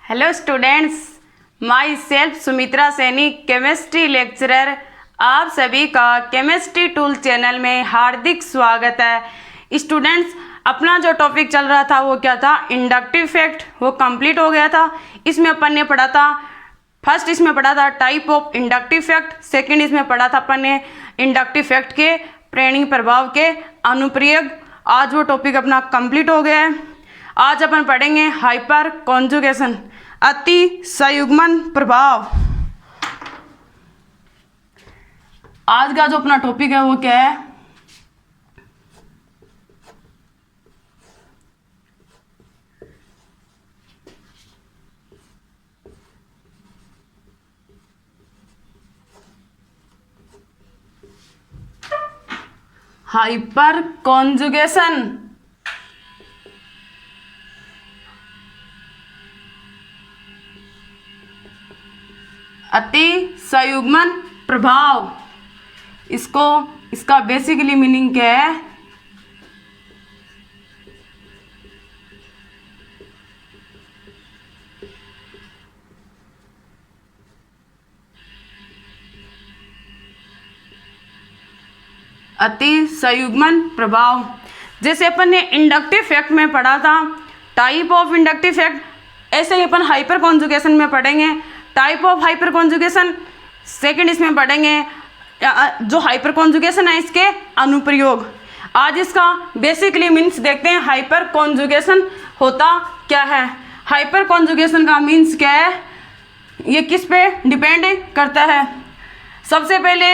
Hello students, my self Sumitra Saini, chemistry lecturer. आप सभी का केमिस्ट्री टूल चैनल में हार्दिक स्वागत है। स्टूडेंट्स, अपना जो टॉपिक चल रहा था वो क्या था? Inductive fact. वो कंप्लीट हो गया था। इसमें अपन ने पढ़ा था, फर्स्ट इसमें पढ़ा था type of inductive fact, second इसमें पढ़ा था अपन ने इंडक्टिव फैक्ट के प्रेरणिक प्रभाव के अनुप्रयोग। आज वो टॉपिक अपना कंप्लीट हो गया है। आज अपन पढ़ेंगे हाइपर कॉन्जुगेशन, अति संयुग्मन प्रभाव। आज का जो अपना टॉपिक है वो क्या है? Hyper conjugation. अति संयुग्मन प्रभाव। इसका बेसिकली मीनिंग क्या है? अति संयुग्मन प्रभाव। जैसे अपन ने इंडक्टिव फैक्ट में पढ़ा था टाइप ऑफ इंडक्टिव फैक्ट, ऐसे ही अपन हाइपर कॉन्जुगेशन में पढ़ेंगे type of hyper conjugation. Second इसमें पढ़ेंगे जो हाइपर कॉन्जुगेशन है इसके अनुप्रयोग। आज इसका बेसिकली मीन्स देखते हैं, हाइपर कॉन्जुगेशन होता क्या है। हाइपर कॉन्जुगेशन का मीन्स क्या है, ये किस पे डिपेंड करता है? सबसे पहले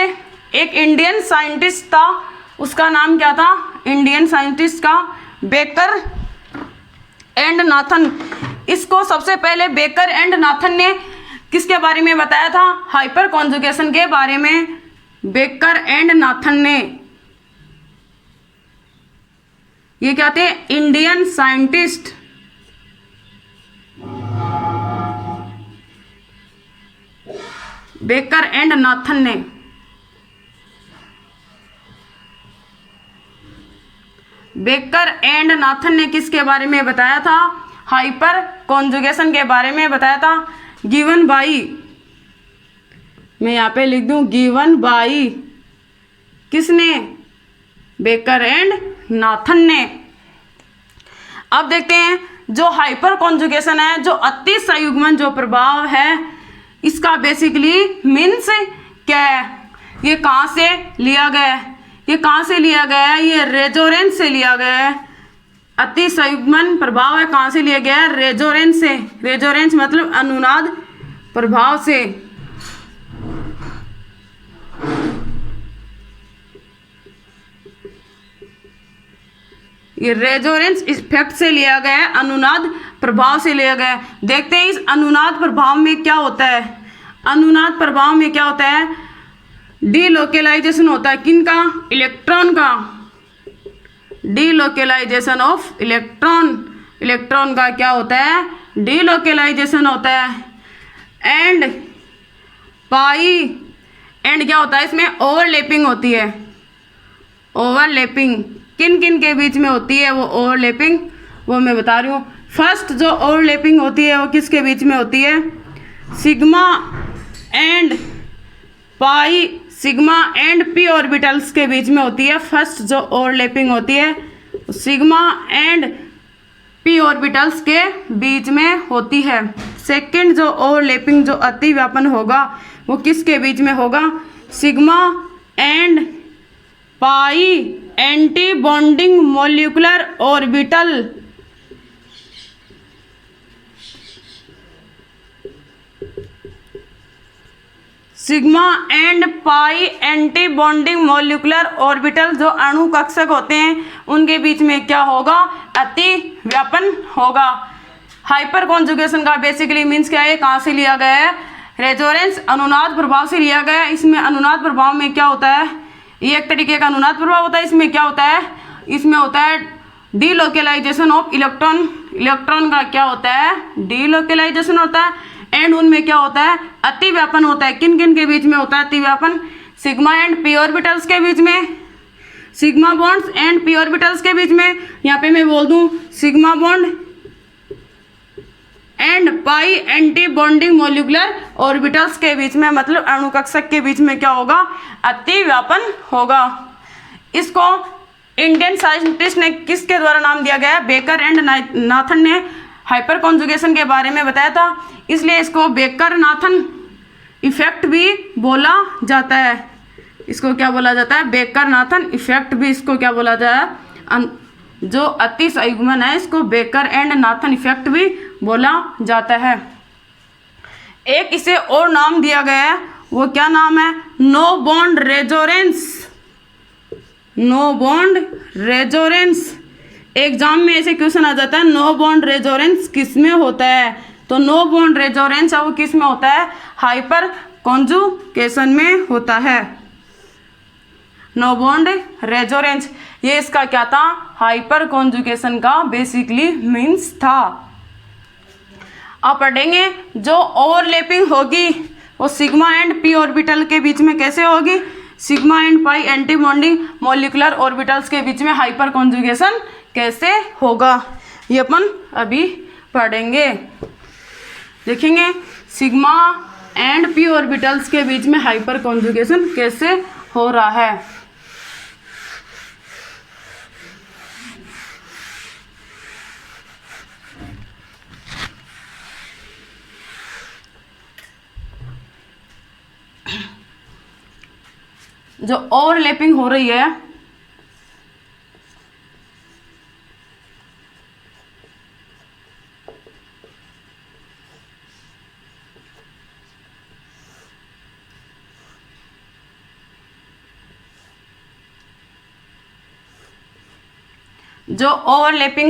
एक इंडियन साइंटिस्ट था, उसका नाम क्या था? इंडियन साइंटिस्ट का बेकर एंड नाथन। इसको सबसे पहले बेकर एंड नाथन ने किसके बारे में बताया था? हाइपर कॉन्जुगेशन के बारे में बेकर एंड नाथन ने। ये क्या थे? Indian scientist. Baker and Nathan ने किसके बारे में बताया था? हाइपर कॉन्जुगेशन के बारे में बताया था। गिवन बाई, मैं यहाँ पे लिख दूं गिवन बाई, किसने? बेकर एंड नाथन ने। अब देखते हैं जो हाइपर कॉन्जुगेशन है, जो अति संयुग्मन जो प्रभाव है, इसका बेसिकली मीन्स क्या है? ये कहाँ से लिया गया है? ये रेजोनेंस से लिया गया है। अति संयुग्मन प्रभाव है, कहाँ से लिया गया है? रेजोनेंस से। रेजोनेंस मतलब अनुनाद प्रभाव से। ये रेजोनेंस इफेक्ट से लिया गया है, अनुनाद प्रभाव से लिया गया है। देखते हैं इस अनुनाद प्रभाव में क्या होता है। अनुनाद प्रभाव में क्या होता है? डीलोकेलाइजेशन होता है। किनका? इलेक्ट्रॉन का। Delocalisation of electron. इलेक्ट्रॉन का क्या होता है? डीलोकेलाइजेशन होता है। एंड पाई, एंड क्या होता है? इसमें ओवरलैपिंग होती है। ओवरलैपिंग किन किन के बीच में होती है? वो ओवरलैपिंग वो मैं बता रही हूँ। फर्स्ट जो ओवरलैपिंग होती है वो किसके बीच में होती है? Sigma and pi, sigma and P orbitals के बीच में होती है। फर्स्ट जो ओवरलैपिंग होती है सिग्मा एंड पी ऑर्बिटल्स के बीच में होती है। सेकंड जो ओवरलैपिंग जो अति व्यापन होगा वो किसके बीच में होगा? Sigma and pi anti bonding molecular orbital. Sigma and pi anti bonding molecular orbital जो अणु कक्षक होते हैं उनके बीच में क्या होगा? अति व्यापन होगा। हाइपर कॉन्जुगेशन का बेसिकली मीन्स क्या है? कहाँ से लिया गया है? रेजोनेंस अनुनाद प्रभाव से लिया गया है। इसमें अनुनाद प्रभाव में क्या होता है? ये एक तरीके का अनुनाद प्रभाव होता है। इसमें क्या होता है? इसमें होता है डीलोकेलाइजेशन ऑफ इलेक्ट्रॉन। इलेक्ट्रॉन का क्या होता है? डीलोकेलाइजेशन होता है। एंड उनमें क्या होता है? अति व्यापन होता है। किन किन के बीच में होता है अति व्यापन? सिग्मा एंड पी ऑर्बिटल्स के बीच में। Sigma bonds and P orbitals के बीच में। यहाँ पे मैं बोल दूं sigma bond and pi anti bonding molecular orbitals के बीच में, मतलब अणुकक्षक के बीच में क्या होगा, अतिव्यापन होगा। इसको इंडियन साइंटिस्ट ने किसके द्वारा नाम दिया गया है, बेकर एंड नाथन ने हाइपर कॉन्जुगेशन के बारे में बताया था, इसलिए इसको बेकर नाथन इफेक्ट भी बोला जाता है। इसको क्या बोला जाता है, बेकर नाथन इफेक्ट भी इसको क्या बोला जाता है, जो अति संयुग्मन है इसको बेकर एंड नाथन इफेक्ट भी बोला जाता है। एक इसे और नाम दिया गया है, वो क्या नाम है, no bond resonance. No bond resonance, exam में ऐसे क्वेश्चन आ जाता है, नो बॉन्ड रेजोनेंस किस में होता है, तो नो बॉन्ड रेजोनेंस वो किस में होता है, हाइपर कॉन्जुगेशन में होता है। नो बॉन्ड रेजोनेंस ये इसका क्या था, हाइपर कॉन्जुगेशन का बेसिकली मीन्स था। आप पढ़ेंगे जो ओवरलैपिंग होगी वो सिग्मा एंड पी ऑर्बिटल के बीच में कैसे होगी, sigma and pi anti bonding molecular orbitals के बीच में हाइपर कॉन्जुगेशन कैसे होगा, ये अपन अभी पढ़ेंगे। देखेंगे सिग्मा एंड पी ऑर्बिटल्स के बीच में हाइपर कॉन्जुगेशन कैसे हो रहा है। जो ओवरलैपिंग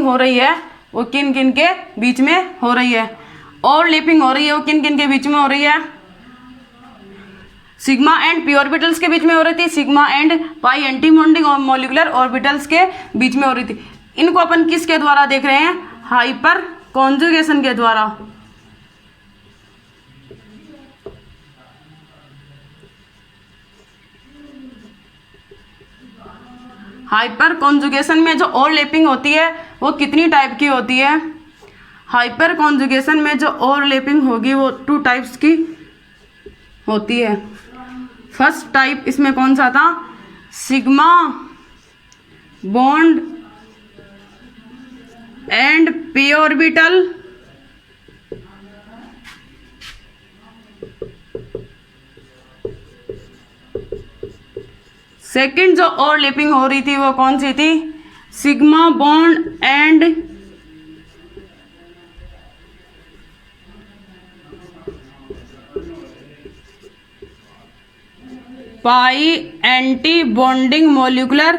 हो रही है वो किन किन के बीच में हो रही है, ओवरलैपिंग हो रही है वो किन किन के बीच में हो रही है, सिग्मा एंड पी ऑर्बिटल्स के बीच में हो रही थी, sigma and pi anti bonding और मॉलिक्यूलर ऑर्बिटल्स के बीच में हो रही थी। इनको अपन किसके द्वारा देख रहे हैं, हाइपर कॉन्जुगेशन के द्वारा। हाइपर कॉन्जुगेशन में जो ओवरलैपिंग होती है वो कितनी टाइप की होती है, हाइपर कॉन्जुगेशन में जो ओवरलैपिंग होगी वो 2 टाइप्स की होती है। फर्स्ट टाइप इसमें कौन सा था, sigma bond and P orbital, second जो ओवरलैपिंग हो रही थी वो कौन सी थी, sigma bond and pi anti bonding molecular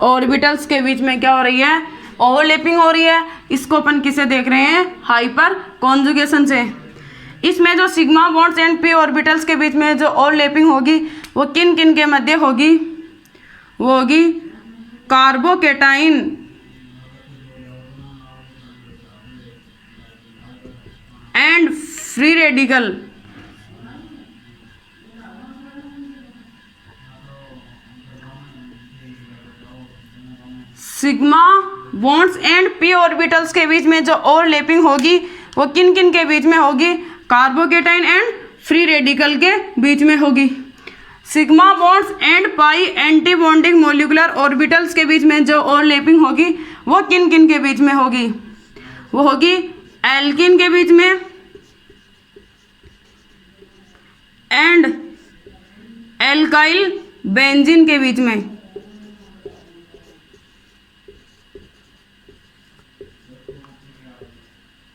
orbitals के बीच में क्या हो रही है, ओवरलैपिंग हो रही है। इसको अपन किसे देख रहे हैं, हाइपर कॉन्जुगेशन से। इसमें जो sigma bonds and P orbitals के बीच में जो ओवरलैपिंग होगी वो किन किन के मध्य होगी, वो होगी carbocation and free radical. Sigma bonds and P orbitals के बीच में जो ओवरलैपिंग होगी वो किन किन के बीच में होगी, कार्बोकेटाइन एंड फ्री रेडिकल के बीच में होगी। Sigma bonds and pi anti bonding molecular orbitals के बीच में जो ओवरलैपिंग होगी वो किन किन के बीच में होगी, वो होगी एल्किन के बीच में एंड एल्काइल बेंजीन के बीच में।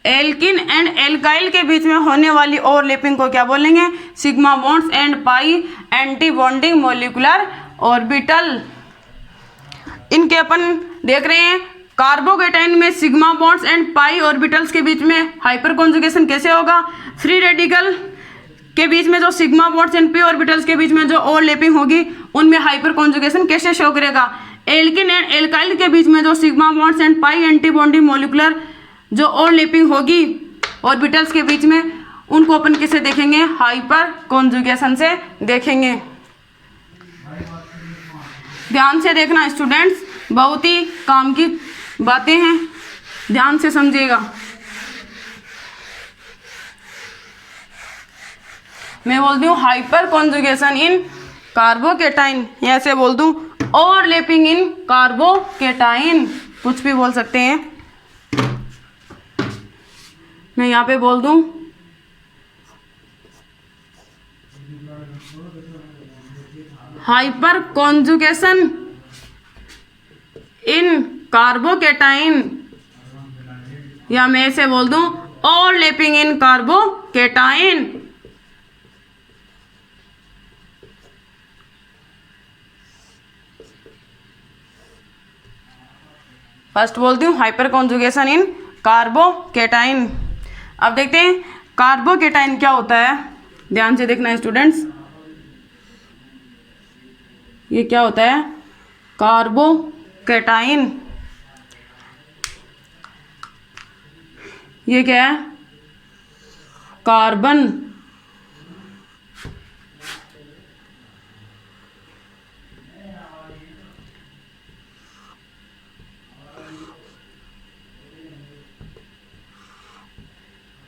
एल्किन एंड एल्काइल के बीच में होने वाली ओवरलैपिंग को क्या बोलेंगे, sigma bonds and pi anti bonding molecular orbital. इनके अपन देख रहे हैं कार्बोकेटाइन में sigma bonds and pi orbitals के बीच में हाइपर कॉन्जुगेशन कैसे होगा, फ्री रेडिकल के बीच में जो sigma bonds and P orbitals के बीच में जो ओवरलैपिंग होगी उनमें हाइपर कॉन्जुगेशन कैसे शो करेगा। एल्किन एंड एल्काइल के बीच में जो sigma bonds and pi anti bonding molecular जो ओवरलैपिंग होगी ऑर्बिटल्स के बीच में उनको अपन किसे देखेंगे, हाइपर कॉन्जुगेशन से देखेंगे। ध्यान से देखना स्टूडेंट्स, बहुत ही काम की बातें हैं, ध्यान से समझिएगा। मैं बोलती हूँ हाइपर कॉन्जुगेशन इन कार्बोकेटाइन, या ऐसे बोल दूँ ओवरलैपिंग इन कार्बोकेटाइन, कुछ भी बोल सकते हैं। मैं यहाँ पे बोल दूँ हाइपर कॉन्जुगेशन इन कार्बोकेटाइन, या मैं ऐसे बोल दूं ओवरलैपिंग इन कार्बोकेटाइन। फर्स्ट बोलती हूँ हाइपर कॉन्जुगेशन इन कार्बोकेटाइन। अब देखते हैं कार्बोकेटाइन क्या होता है, ध्यान से देखना स्टूडेंट्स। ये क्या होता है कार्बोकेटाइन, ये क्या है कार्बन,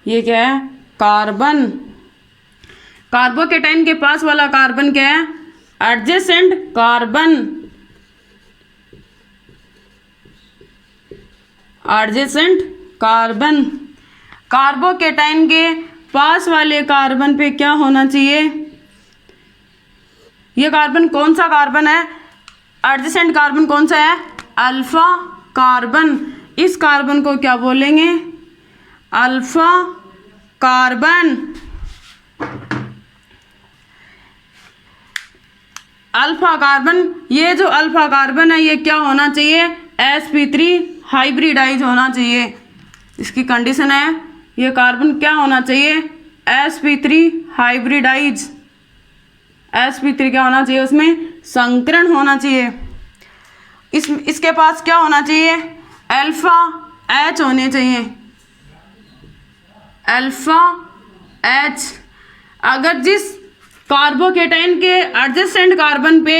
ये क्या है कार्बन। कार्बोकेटाइन के पास वाला कार्बन क्या है adjacent carbon, adjacent carbon. Carbocation के पास वाले कार्बन पे क्या होना चाहिए, ये कार्बन कौन सा कार्बन है, एडजेसेंट कार्बन कौन सा है अल्फा कार्बन। इस कार्बन को क्या बोलेंगे अल्फा कार्बन। अल्फा कार्बन, ये जो अल्फा कार्बन है ये क्या होना चाहिए sp3 हाइब्रिडाइज होना चाहिए। इसकी कंडीशन है ये कार्बन क्या होना चाहिए sp3 हाइब्रिडाइज, sp3 क्या होना चाहिए उसमें संकरण होना चाहिए। इसके पास क्या होना चाहिए अल्फा H होने चाहिए, अल्फा H। अगर जिस कार्बोकेटाइन के एडजेसेंट कार्बन पे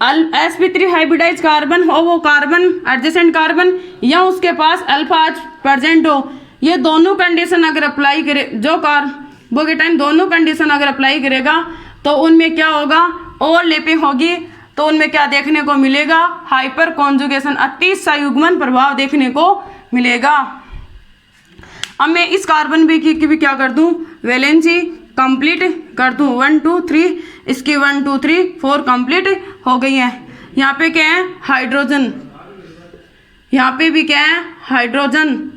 sp3 हाइब्रिडाइज कार्बन हो, वो कार्बन एडजेसेंट कार्बन या उसके पास अल्फा H प्रेजेंट हो, ये दोनों कंडीशन अगर अप्लाई करे, जो कार्बोकेटाइन दोनों कंडीशन अगर अप्लाई करेगा तो उनमें क्या होगा ओवरलैपिंग होगी, तो उनमें क्या देखने को मिलेगा हाइपर कॉन्जुगेशन, अति संयुग्मन प्रभाव देखने को मिलेगा। अब मैं इस कार्बन बी की भी क्या कर दूं वैलेंसी कंप्लीट कर दूं 1 2 3, इसकी 1 2 3 4 कंप्लीट हो गई है। यहाँ पे क्या है हाइड्रोजन, यहाँ पे भी क्या है हाइड्रोजन,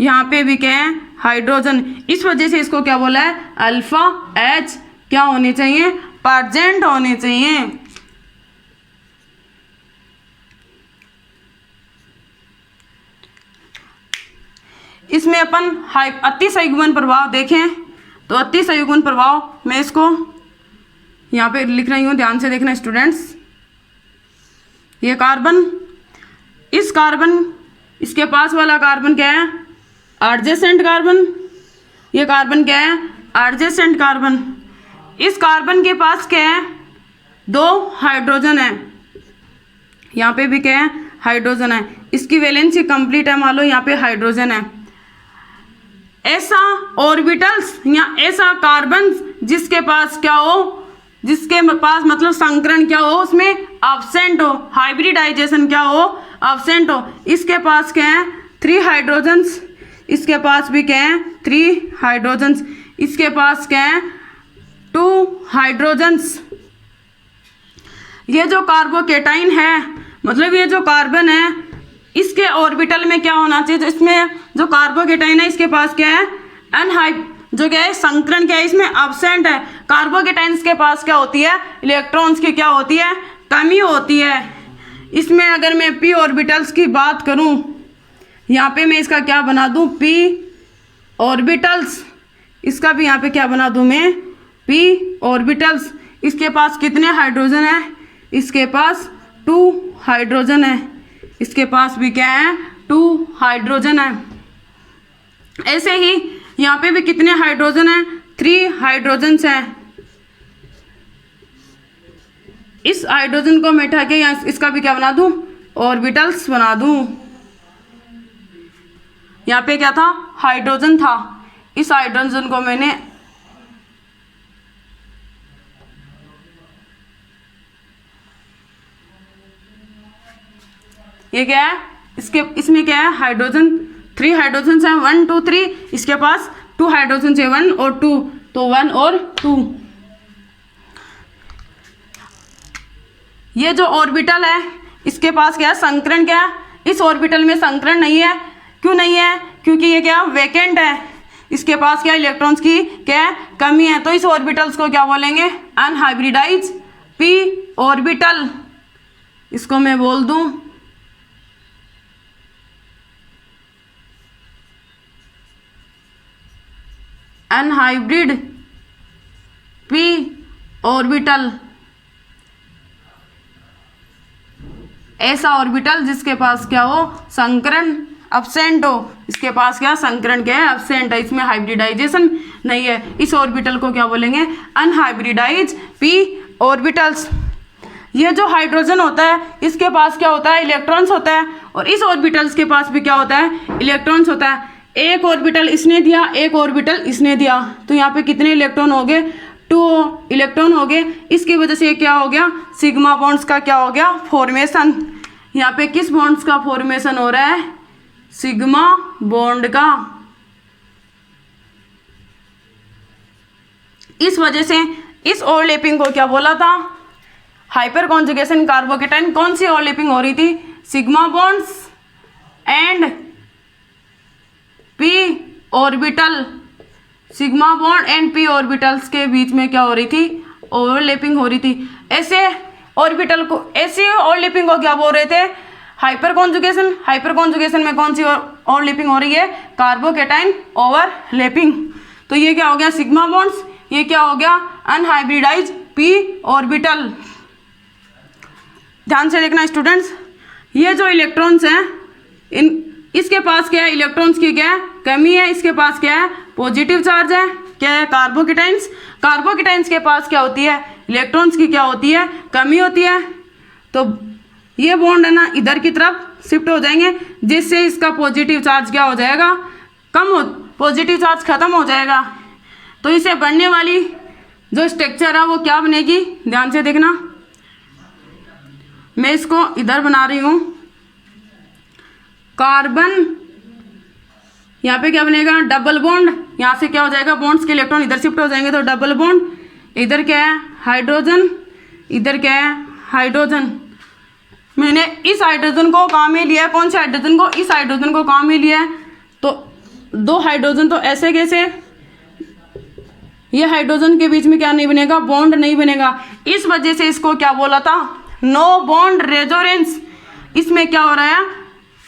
यहाँ पे भी क्या है हाइड्रोजन। इस वजह से इसको क्या बोला है अल्फा H क्या होने चाहिए प्रेजेंट होने चाहिए। इसमें अपन अति संयुग्मन प्रभाव देखें तो अति संयुग्मन प्रभाव मैं इसको यहाँ पे लिख रही हूँ, ध्यान से देखना स्टूडेंट्स। ये कार्बन, इस कार्बन, इसके पास वाला कार्बन क्या है एडजेसेंट कार्बन, ये कार्बन क्या है एडजेसेंट कार्बन। इस कार्बन के पास क्या है 2 हाइड्रोजन है, यहाँ पे भी क्या है हाइड्रोजन है, इसकी वैलेंसी कंप्लीट है, मान लो यहाँ पे हाइड्रोजन है। ऐसा ऑर्बिटल्स या ऐसा कार्बन जिसके पास क्या हो, जिसके पास मतलब संकरण क्या हो उसमें एब्सेंट हो, हाइब्रिडाइजेशन क्या हो एब्सेंट हो। इसके पास क्या है 3 हाइड्रोजन्स, इसके पास भी क्या है 3 हाइड्रोजन्स, इसके पास क्या है 2 हाइड्रोजन्स। ये जो कार्बोकेटाइन है मतलब ये जो कार्बन है इसके ऑर्बिटल में क्या होना चाहिए, तो इसमें जो कार्बोकेटाइन है इसके पास क्या है जो क्या है संकरण क्या है इसमें एब्सेंट है। कार्बोकेटाइन्स के पास क्या होती है इलेक्ट्रॉन्स की क्या होती है कमी होती है। इसमें अगर मैं p ऑर्बिटल्स की बात करूं, यहाँ पे मैं इसका क्या बना दूं p ऑर्बिटल्स, इसका भी यहाँ पे क्या बना दूं मैं p ऑर्बिटल्स। इसके पास कितने हाइड्रोजन है, इसके पास 2 हाइड्रोजन है, इसके पास भी क्या है 2 हाइड्रोजन है। ऐसे ही यहाँ पे भी कितने हाइड्रोजन है 3 हाइड्रोजन्स हैं। इस हाइड्रोजन को मैं उठा के यहाँ इसका भी क्या बना दूँ ऑर्बिटल्स बना दूँ। यहाँ पे क्या था हाइड्रोजन था, इस हाइड्रोजन को मैंने ये क्या है, इसमें क्या है, हाइड्रोजन 3 हाइड्रोजन है, 1 2 3, इसके पास 2 हाइड्रोजन है, 1 और 2, तो 1 और 2। ये जो ऑर्बिटल है इसके पास क्या है, संकरण क्या है, इस ऑर्बिटल में संकरण नहीं है। क्यों नहीं है, क्योंकि ये क्या वैकेंट है, इसके पास क्या इलेक्ट्रॉन्स की क्या है, कमी है। तो इस ऑर्बिटल्स को क्या बोलेंगे, अनहाइब्रिडाइज पी ऑर्बिटल। इसको मैं बोल दूं अनहाइब्रिड पी ऑर्बिटल। ऐसा ऑर्बिटल जिसके पास क्या हो, संकरण अब्सेंट हो, इसके पास क्या संकरण क्या है, अब्सेंट है, इसमें हाइब्रिडाइजेशन नहीं है। इस ऑर्बिटल को क्या बोलेंगे, अनहाइब्रिडाइज पी ऑर्बिटल्स। ये जो हाइड्रोजन होता है इसके पास क्या होता है, इलेक्ट्रॉन्स होता है, और इस ऑर्बिटल्स के पास भी क्या होता है, इलेक्ट्रॉन्स होता है। एक ऑर्बिटल इसने दिया, एक ऑर्बिटल इसने दिया, तो यहाँ पे कितने इलेक्ट्रॉन हो गए, 2 इलेक्ट्रॉन हो गए। इसकी वजह से क्या हो गया, सिग्मा बॉन्ड्स का क्या हो गया, फॉर्मेशन। यहाँ पे किस बॉन्ड्स का फॉर्मेशन हो रहा है, सिग्मा बॉन्ड का। इस वजह से इस ओवरलैपिंग को क्या बोला था, हाइपर कॉन्जुगेशन कार्बोकेटाइन। कौन सी ओवरलैपिंग हो रही थी, sigma bonds and P orbital, sigma bond and P orbitals के बीच में क्या हो रही थी, ओवरलैपिंग हो रही थी। ऐसे ऑर्बिटल को, ऐसी ओवरलैपिंग को क्या बोल रहे थे, हाइपर कॉन्जुगेशन। हाइपर कॉन्जुगेशन में कौन सी ओवरलैपिंग हो रही है, कार्बोकेटाइन ओवरलैपिंग। तो ये क्या हो गया, सिग्मा बॉन्ड्स, ये क्या हो गया, अनहाइब्रिडाइज पी ऑर्बिटल। ध्यान से देखना स्टूडेंट्स, ये जो इलेक्ट्रॉन्स हैं इसके पास क्या है, इलेक्ट्रॉन्स की क्या है, कमी है, इसके पास क्या है, पॉजिटिव चार्ज है, क्या है, कार्बोकेटाइंस। कार्बोकेटाइंस के पास क्या होती है, इलेक्ट्रॉन्स की क्या होती है, कमी होती है। तो ये बॉन्ड है ना इधर की तरफ शिफ्ट हो जाएंगे, जिससे इसका पॉजिटिव चार्ज क्या हो जाएगा, कम हो, पॉजिटिव चार्ज खत्म हो जाएगा। तो इसे बनने वाली जो स्ट्रक्चर है वो क्या बनेगी, ध्यान से देखना। मैं इसको इधर बना रही हूँ, कार्बन, यहाँ पे क्या बनेगा, डबल बॉन्ड। यहाँ से क्या हो जाएगा, बॉन्ड्स के इलेक्ट्रॉन इधर शिफ्ट हो जाएंगे, तो डबल बॉन्ड। इधर क्या है, हाइड्रोजन, इधर क्या है, हाइड्रोजन। मैंने इस हाइड्रोजन को काम में लिया है, कौन से हाइड्रोजन को, इस हाइड्रोजन को काम में लिया है। तो 2 हाइड्रोजन, तो ऐसे कैसे, ये हाइड्रोजन के बीच में क्या नहीं बनेगा, बॉन्ड नहीं बनेगा। इस वजह से इसको क्या बोला था, नो बॉन्ड रेजोनेंस। इसमें क्या हो रहा है,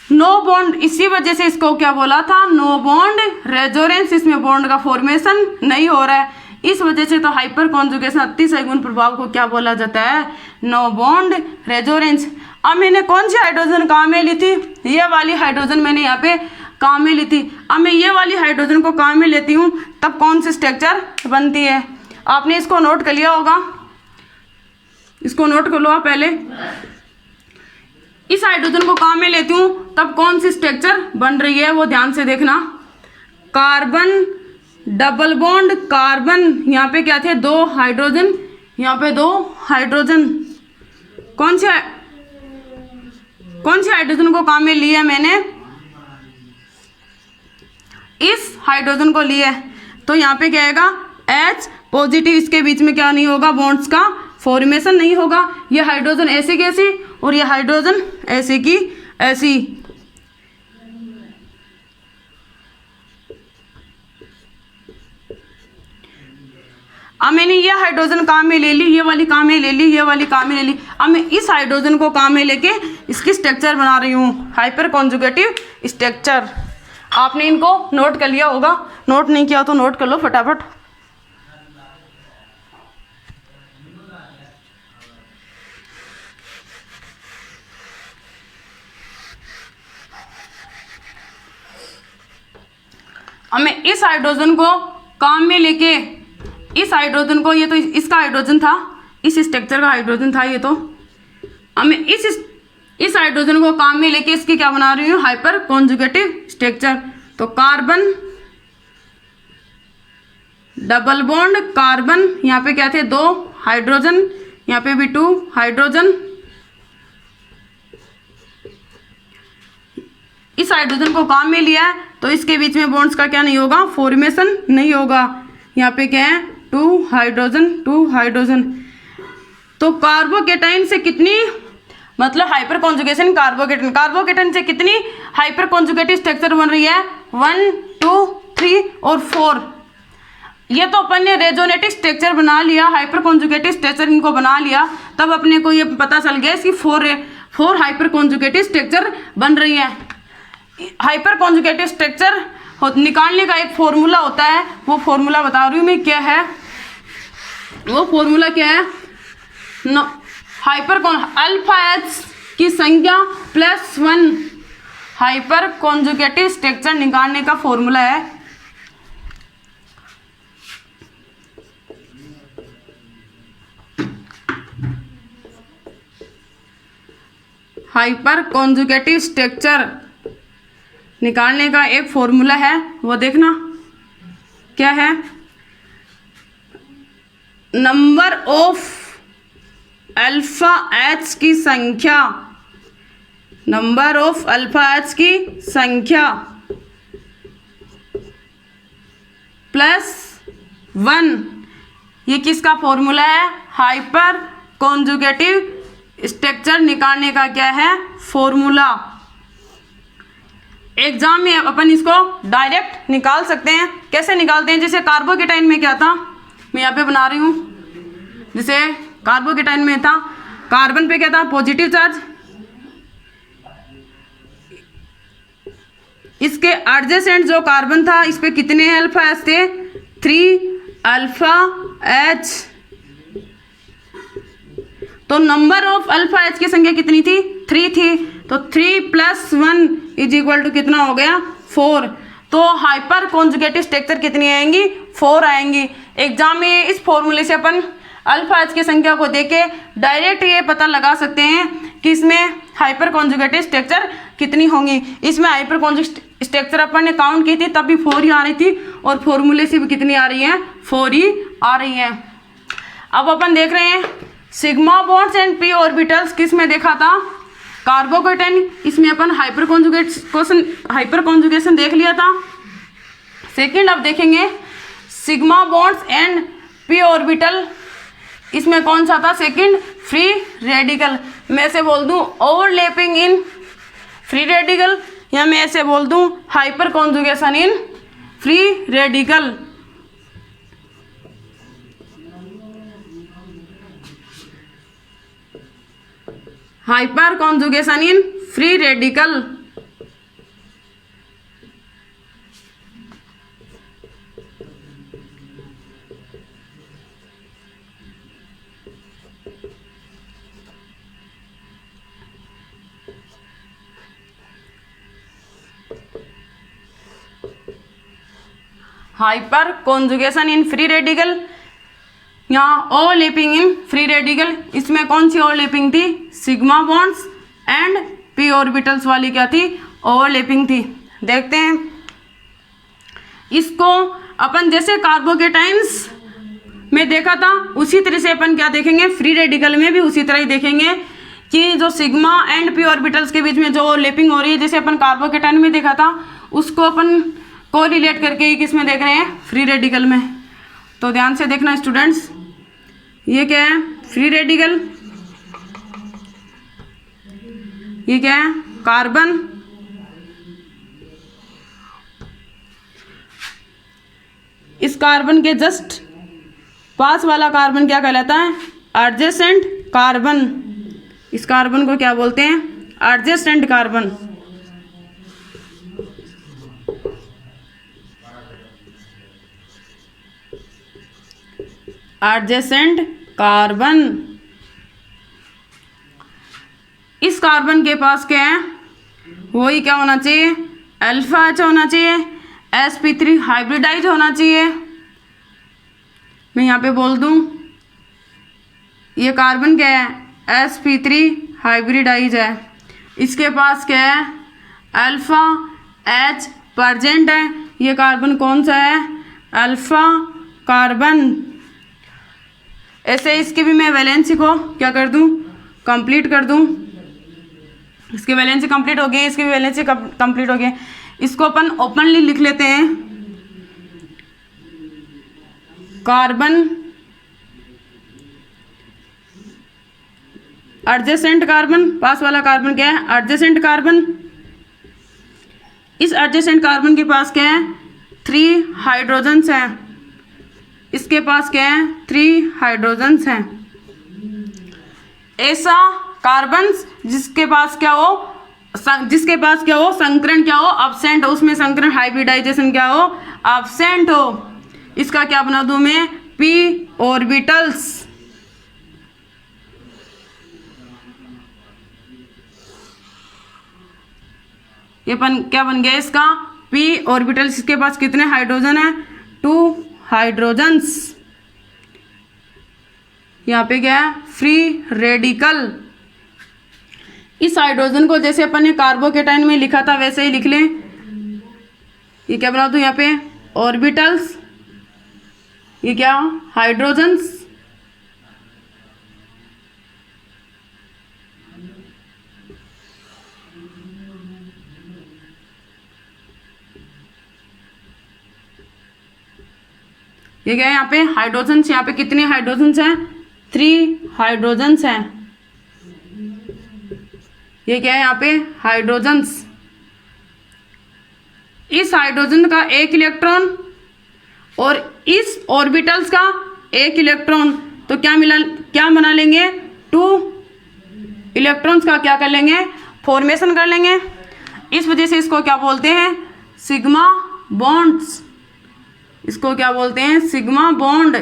नो बॉन्ड, इसी वजह से इसको क्या बोला था, नो बॉन्ड रेजोनेंस। इसमें बॉन्ड का फॉर्मेशन नहीं हो रहा है, इस वजह से तो हाइपर कॉन्जुगेशन अतिशय गुण प्रभाव को क्या बोला जाता है, नो बॉन्ड रेजोनेंस। अब मैंने कौन सी हाइड्रोजन काम में ली थी, ये वाली हाइड्रोजन मैंने यहाँ पे काम में ली थी। अब मैं ये वाली हाइड्रोजन को काम में लेती हूँ, तब कौन सी स्ट्रक्चर बनती है, आपने इसको नोट कर लिया होगा, इसको नोट कर लो आप पहले। इस हाइड्रोजन को काम में लेती हूँ तब कौन सी स्ट्रक्चर बन रही है वो ध्यान से देखना। कार्बन डबल बॉन्ड कार्बन, यहाँ पे क्या थे, 2 हाइड्रोजन, यहाँ पे 2 हाइड्रोजन। कौन सी हाइड्रोजन को काम में लिया मैंने, इस हाइड्रोजन को लिया है। तो यहाँ पे क्या आएगा, H पॉजिटिव, इसके बीच में क्या नहीं होगा, बॉन्ड्स का फॉर्मेशन नहीं होगा। ये हाइड्रोजन ऐसी की ऐसी और ये हाइड्रोजन ऐसी की ऐसी। अब मैंने ये हाइड्रोजन काम में ले ली, ये वाली काम में ले ली, ये वाली काम में ले ली। अब मैं इस हाइड्रोजन को काम में लेके इसकी स्ट्रक्चर बना रही हूँ, हाइपर कॉन्जुगेटिव स्ट्रक्चर। आपने इनको नोट कर लिया होगा, नोट नहीं किया तो नोट कर लो फटाफट। अब मैं इस हाइड्रोजन को काम में लेके, इस हाइड्रोजन को, ये तो इसका हाइड्रोजन था, इस स्ट्रक्चर का हाइड्रोजन था ये तो। अब मैं इस हाइड्रोजन को काम में लेके इसकी क्या बना रही हूँ, हाइपर कॉन्जुगेटिव स्ट्रक्चर। तो कार्बन डबल बॉन्ड कार्बन, यहाँ पे क्या थे, 2 हाइड्रोजन, यहाँ पे भी 2 हाइड्रोजन। इस हाइड्रोजन को काम में लिया है तो इसके बीच में बॉन्ड्स का क्या नहीं होगा, फॉर्मेशन नहीं होगा। यहाँ पे क्या है, 2 हाइड्रोजन। तो कार्बोकेटाइन से कितनी, मतलब हाइपर कॉन्जुगेशन कार्बोकेटाइन से कितनी हाइपर कॉन्जुगेटिव स्ट्रक्चर बन रही है, 1 2 3 और 4। ये तो अपन ने रेजोनेटिव स्ट्रक्चर बना लिया, हाइपर कॉन्जुगेटिव स्ट्रक्चर इनको बना लिया, तब अपने को ये पता चल गया इसकी 4 हाइपर कॉन्जुगेटिव स्ट्रक्चर बन रही है। हाइपर कॉन्जुगेटिव स्ट्रक्चर निकालने का एक फॉर्मूला होता है, वो फॉर्मूला बता रही हूँ मैं क्या है। वो फॉर्मूला क्या है, अल्फा एच की संख्या +1 हाइपर कॉन्जुगेटिव स्ट्रक्चर निकालने का फॉर्मूला है। हाइपर कॉन्जुगेटिव स्ट्रक्चर निकालने का एक फॉर्मूला है, वो देखना क्या है, नंबर ऑफ अल्फा एच की संख्या, नंबर ऑफ अल्फा एच की संख्या +1। ये किसका फॉर्मूला है, हाइपर कॉन्जुगेटिव स्ट्रक्चर निकालने का क्या है, फॉर्मूला। एग्जाम में अपन इसको डायरेक्ट निकाल सकते हैं। कैसे निकालते हैं, जैसे कार्बोकेटाइन में क्या था, मैं यहाँ पे बना रही हूँ, जैसे कार्बोकेटाइन में था, कार्बन पे क्या था, पॉजिटिव चार्ज, इसके एडजेसेंट जो कार्बन था इस पे कितने अल्फा एच थे, 3 अल्फा एच। तो नंबर ऑफ अल्फा एच की संख्या कितनी थी, 3 थी, तो 3 + 1 = कितना हो गया, 4। तो हाइपर कॉन्जुगेटिव स्ट्रक्चर कितनी आएंगी, 4 आएंगी। एग्जाम में इस फॉर्मूले से अपन अल्फा एच की संख्या को देके डायरेक्ट ये पता लगा सकते हैं कि इसमें हाइपर कॉन्जुगेटिव स्ट्रक्चर कितनी होंगी। इसमें हाइपर कॉन्जुगेटिव स्ट्रक्चर अपन ने काउंट की थी तब भी 4 ही आ रही थी, और फॉर्मूले से भी कितनी आ रही है, 4 ही आ रही है। अब अपन देख रहे हैं sigma bonds and P orbitals, किस में देखा था, कार्बोकेटाइन, इसमें अपन हाइपर कॉन्जुगेशन देख लिया था। सेकंड अब देखेंगे sigma bonds and P orbital, इसमें कौन सा था, सेकंड फ्री रेडिकल। मैं ऐसे बोल दूं ओवरलैपिंग इन फ्री रेडिकल, या मैं ऐसे बोल दूं hyper conjugation in free radical. Hyper conjugation in free radical. Hyper conjugation in free radical, यहाँ ओवरलैपिंग इन फ्री रेडिकल, इसमें कौन सी ओवरलैपिंग थी, sigma bonds and P orbitals वाली क्या थी, ओवरलैपिंग थी। देखते हैं इसको अपन जैसे कार्बोकेटाइंस में देखा था उसी तरह से अपन क्या देखेंगे, फ्री रेडिकल में भी उसी तरह ही देखेंगे कि जो सिग्मा एंड पी ऑर्बिटल्स के बीच में जो ओवरलैपिंग हो रही है, जैसे अपन कार्बोकेटाइन में देखा था उसको अपन को रिलेट करके ही किस में देख रहे हैं, फ्री रेडिकल में। तो ध्यान से देखना स्टूडेंट्स, ये क्या है, फ्री रेडिकल, ये क्या है, कार्बन, इस कार्बन के जस्ट पास वाला कार्बन क्या कहलाता है, एडजेसेंट कार्बन। इस कार्बन को क्या बोलते हैं, एडजेसेंट कार्बन। एडजेसेंट कार्बन, इस कार्बन के पास क्या है, वही क्या होना चाहिए, अल्फा एच होना चाहिए, sp3 हाइब्रिडाइज होना चाहिए। मैं यहाँ पे बोल दूँ ये कार्बन क्या है, sp3 हाइब्रिडाइज है, इसके पास क्या है, अल्फा एच प्रेजेंट है। ये कार्बन कौन सा है, अल्फा कार्बन। ऐसे इसकी भी मैं वैलेंसी को क्या कर दूं, कंप्लीट कर दूं। इसकी वैलेंसी कंप्लीट हो गई, इसकी भी वैलेंसी कंप्लीट हो गई। इसको अपन ओपनली लिख लेते हैं, कार्बन एडजेसेंट कार्बन, पास वाला कार्बन क्या है, एडजेसेंट कार्बन। इस एडजेसेंट कार्बन के पास क्या है, 3 हाइड्रोजन्स हैं, इसके पास क्या है, 3 हाइड्रोजन्स हैं। ऐसा कार्बन्स जिसके पास क्या हो, संकरण क्या हो, अब्सेंट हो, उसमें संकरण हाइब्रिडाइजेशन क्या हो, अब्सेंट हो, इसका क्या बना दूं मैं, p ऑर्बिटल्स। ये क्या बन गया इसका, p ऑर्बिटल्स। इसके पास कितने हाइड्रोजन है, 2 हाइड्रोजन्स। यहाँ पे क्या है, फ्री रेडिकल। इस हाइड्रोजन को जैसे अपन ने कार्बोकेटाइन में लिखा था वैसे ही लिख लें। ये क्या बना दूं यहाँ पे, ऑर्बिटल्स, ये क्या, हाइड्रोजन्स। ये क्या है, यहाँ पे हाइड्रोजन्स, यहाँ पे कितने हाइड्रोजन्स हैं, 3 हाइड्रोजन्स हैं। ये क्या है, यहाँ पे हाइड्रोजन्स। इस हाइड्रोजन का 1 इलेक्ट्रॉन और इस ऑर्बिटल्स का 1 इलेक्ट्रॉन, तो क्या बना लेंगे, 2 इलेक्ट्रॉन्स का क्या कर लेंगे, फॉर्मेशन कर लेंगे। इस वजह से इसको क्या बोलते हैं, सिग्मा बॉन्ड्स। इसको क्या बोलते हैं, सिग्मा बॉन्ड।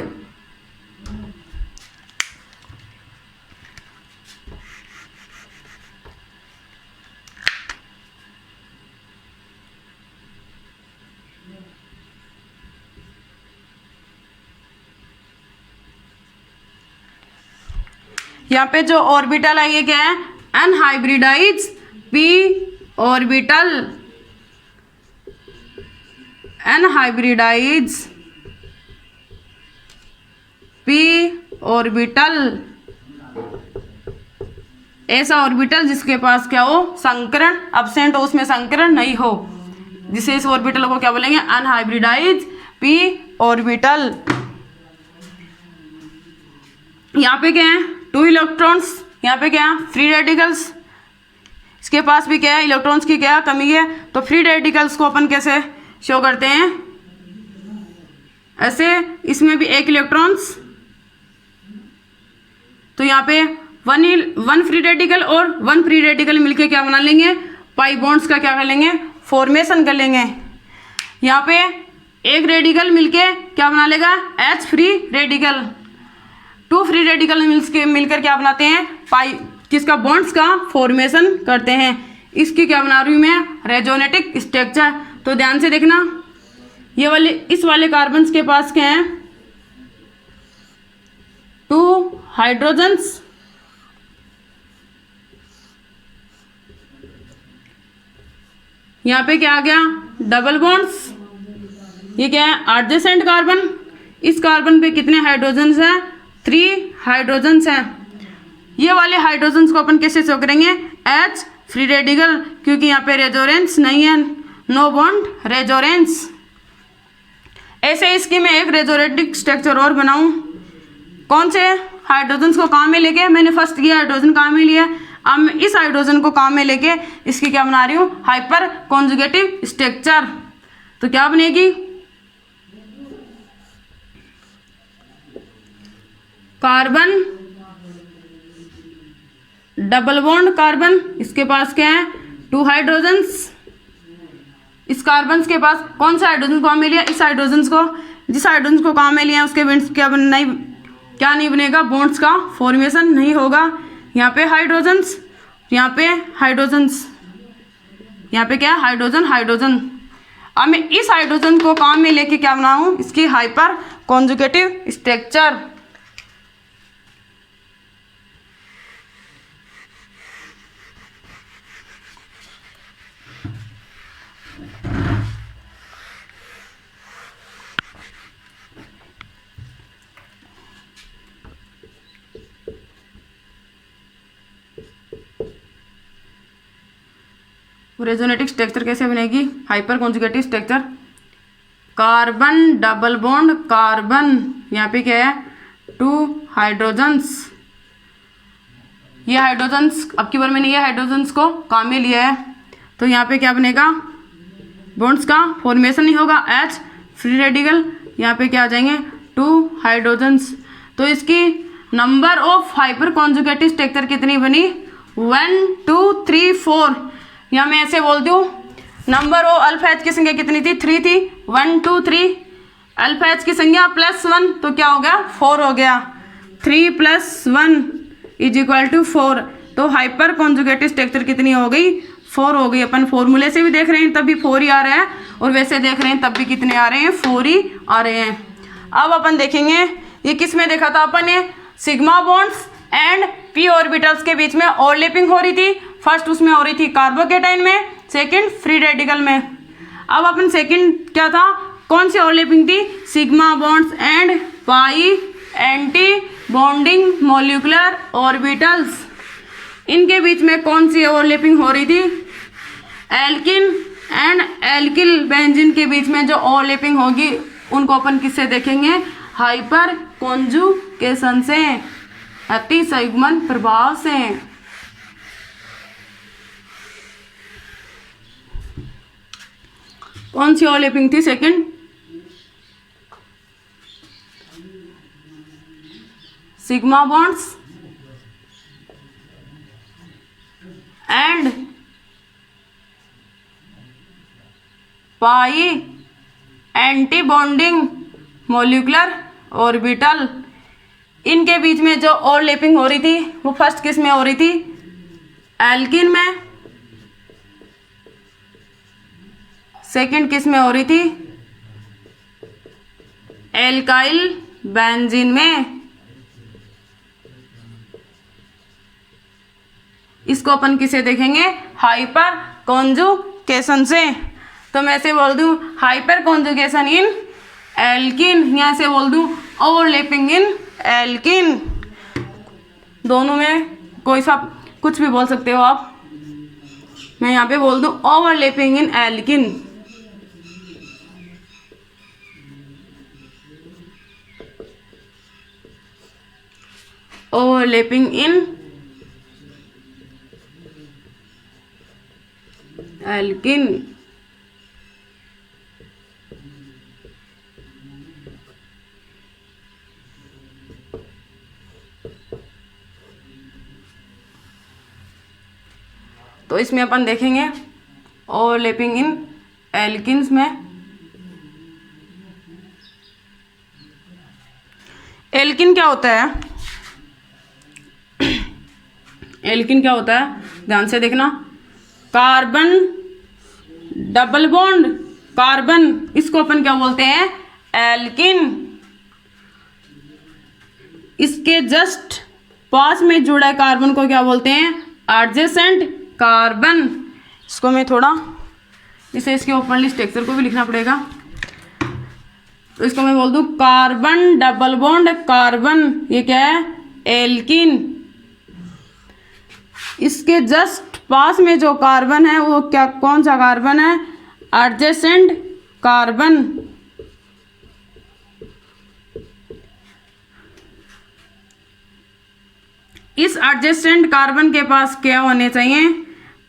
यहाँ पे जो ऑर्बिटल है ये क्या है, unhybridised p orbital, unhybridised p orbital. ऐसा ऑर्बिटल जिसके पास क्या हो, संकरण अब्सेंट हो, उसमें संकरण नहीं हो, जिसे इस ऑर्बिटल को क्या बोलेंगे, अनहाइब्रिडाइज p ऑर्बिटल। यहाँ पे क्या है, 2 इलेक्ट्रॉन्स, यहाँ पे क्या है, फ्री रेडिकल्स। इसके पास भी क्या है, इलेक्ट्रॉन्स की क्या कमी है, तो फ्री रेडिकल्स को अपन कैसे शो करते हैं, ऐसे। इसमें भी 1 इलेक्ट्रॉन्स, तो यहाँ पे 1 फ्री रेडिकल और 1 फ्री रेडिकल मिलके क्या बना लेंगे, पाई बॉन्ड्स का क्या कर लेंगे, फॉर्मेशन कर लेंगे। यहाँ पे 1 रेडिकल मिलके क्या बना लेगा, H free radical. 2 free radical मिलकर क्या बनाते हैं, पाई किसका, बॉन्ड्स का फॉर्मेशन करते हैं। इसकी क्या बना रही हूँ मैं, रेजोनेटिक स्ट्रक्चर। तो ध्यान से देखना, ये वाले इस वाले कार्बन्स के पास क्या है, 2 हाइड्रोजन्स, यहाँ पे क्या आ गया, डबल बॉन्ड्स। ये क्या है, एडजेसेंट कार्बन। इस कार्बन पे कितने हाइड्रोजन्स हैं, 3 हाइड्रोजन्स हैं। ये वाले हाइड्रोजन्स को अपन कैसे शो करेंगे, H फ्री रेडिकल, क्योंकि यहाँ पे रेजोनेंस नहीं है, नो बॉन्ड रेजोनेंस। ऐसे इसकी मैं एक रेजोनेटिक स्ट्रक्चर और बनाऊं, कौन से, हाइड्रोजन्स को काम में लेके, मैंने फर्स्ट किया हाइड्रोजन काम में लिया, अब मैं इस हाइड्रोजन को काम में लेके इसकी क्या बना रही हूँ, हाइपर कॉन्जुगेटिव स्ट्रक्चर। तो क्या बनेगी, कार्बन डबल बॉन्ड कार्बन, इसके पास क्या है, 2 हाइड्रोजन्स। इस कार्बन के पास कौन सा हाइड्रोजन काम में लिया, इस हाइड्रोजन को, जिस हाइड्रोजन को काम में लिया उसके बॉन्ड्स क्या नहीं बनेगा, बॉन्ड्स का फॉर्मेशन नहीं होगा। यहाँ पे हाइड्रोजन्स, यहाँ पे हाइड्रोजन्स, यहाँ पे क्या, हाइड्रोजन हाइड्रोजन। अब मैं इस हाइड्रोजन को काम में लेके क्या बनाऊँ, इसकी hyper conjugative structure. Resonative structure कैसे बनेगी, hyper conjugative structure, carbon double bond carbon, यहाँ पे क्या है 2 हाइड्रोजन्स, ये हाइड्रोजन्स अब की बार मैंने ये हाइड्रोजन्स को काम में लिया है, तो यहाँ पे क्या बनेगा, बॉन्ड्स का फॉर्मेशन नहीं होगा, H फ्री रेडिकल, यहाँ पे क्या आ जाएंगे 2 हाइड्रोजन्स। तो इसकी number of hyper conjugative structure कितनी बनी, 1 2 3 4, या मैं ऐसे बोलती हूँ नंबर ऑफ अल्फा H की संख्या कितनी थी, 3 थी, 1 2 3, अल्फा H की संख्या +1 तो क्या हो गया 4 हो गया, 3 + 1 = 4, तो हाइपर कॉन्जुगेटिव स्ट्रक्चर कितनी हो गई, 4 हो गई। अपन फॉर्मूले से भी देख रहे हैं तब भी 4 ही आ रहा है, और वैसे देख रहे हैं तब भी कितने आ रहे हैं, 4 ही आ रहे हैं। अब अपन देखेंगे ये किस में देखा था अपन ने, sigma bonds and p orbitals के बीच में ओवरलैपिंग हो रही थी, फर्स्ट उसमें हो रही थी कार्बोकेटाइन में, सेकंड फ्री रेडिकल में। अब अपन सेकंड क्या था, कौन सी ओवरलैपिंग थी, sigma bonds and pi anti bonding molecular orbitals, इनके बीच में कौन सी ओवरलैपिंग हो रही थी, एल्किन एंड एल्किल बेंजीन के बीच में जो ओवरलैपिंग होगी उनको अपन किससे देखेंगे, हाइपर कॉन्जुगेशन से, अति संयुग्मन प्रभाव से। कौन सी ओवरलैपिंग थी second, sigma bonds and pi anti bonding molecular orbital, इनके बीच में जो ओवरलैपिंग हो रही थी वो फर्स्ट किस में हो रही थी, एल्किन में, सेकंड किस में हो रही थी, एल्काइल बेंजीन में। इसको अपन किसे देखेंगे, हाइपर कॉन्जुगेशन से। तो मैं ऐसे बोल दूं हाइपर कॉन्जुगेशन इन एल्किन, यहाँ से बोल दूं ओवरलैपिंग इन एल्किन, दोनों में कोई सा कुछ भी बोल सकते हो आप, मैं यहाँ पे बोल दूं ओवरलैपिंग इन एल्किन। ओवरलैपिंग इन एल्किन। तो इसमें अपन देखेंगे ओवरलैपिंग इन एल्किन्स में, एल्किन क्या होता है, एल्किन क्या होता है ध्यान से देखना, कार्बन डबल बॉन्ड कार्बन, इसको अपन क्या बोलते हैं, एल्किन। इसके जस्ट पास में जुड़ा कार्बन को क्या बोलते हैं, एडजेसेंट कार्बन। इसको मैं थोड़ा इसे इसके ओपनली स्ट्रक्चर को भी लिखना पड़ेगा, तो इसको मैं बोल दूं कार्बन डबल बॉन्ड कार्बन, ये क्या है, एल्किन। इसके जस्ट पास में जो कार्बन है वो क्या, कौन सा कार्बन है, एडजेसेंट कार्बन। इस एडजेसेंट कार्बन के पास क्या होने चाहिए,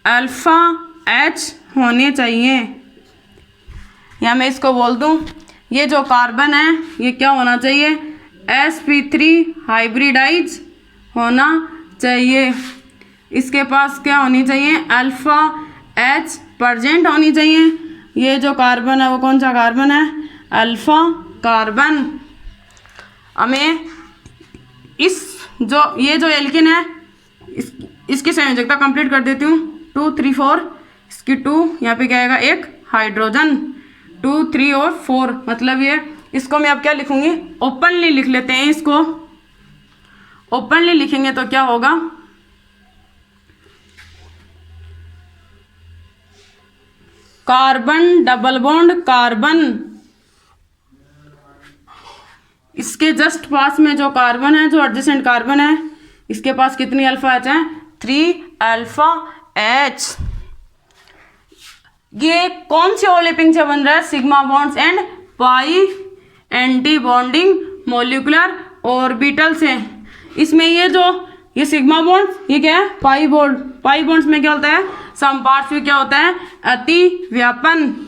अल्फा H होने चाहिए, या मैं इसको बोल दूं ये जो कार्बन है ये क्या होना चाहिए, sp3 हाइब्रिडाइज होना चाहिए। इसके पास क्या होनी चाहिए, अल्फा H प्रेजेंट होनी चाहिए। ये जो कार्बन है वो कौन सा कार्बन है, अल्फा कार्बन। हमें इस जो ये जो एल्किन है इसकी संयोजकता कंप्लीट कर देती हूँ, 2 3 4, इसकी 2 यहाँ पे क्या आएगा, एक हाइड्रोजन, 2 3 और 4, मतलब ये, इसको मैं अब क्या लिखूंगी, ओपनली लिख लेते हैं। इसको ओपनली लिखेंगे तो क्या होगा, कार्बन डबल बॉन्ड कार्बन, इसके जस्ट पास में जो कार्बन है, जो एडजेसेंट कार्बन है, इसके पास कितनी अल्फा H है, 3 अल्फा H। ये कौन सी ओवरलैपिंग से बन रहा है? Sigma bonds and pi anti bonding molecular orbital से। इसमें ये सिग्मा बॉन्ड ये क्या है? Pi bond. पाई बॉन्ड्स में क्या होता है? समपार्श्विक क्या होता है? अति व्यापन।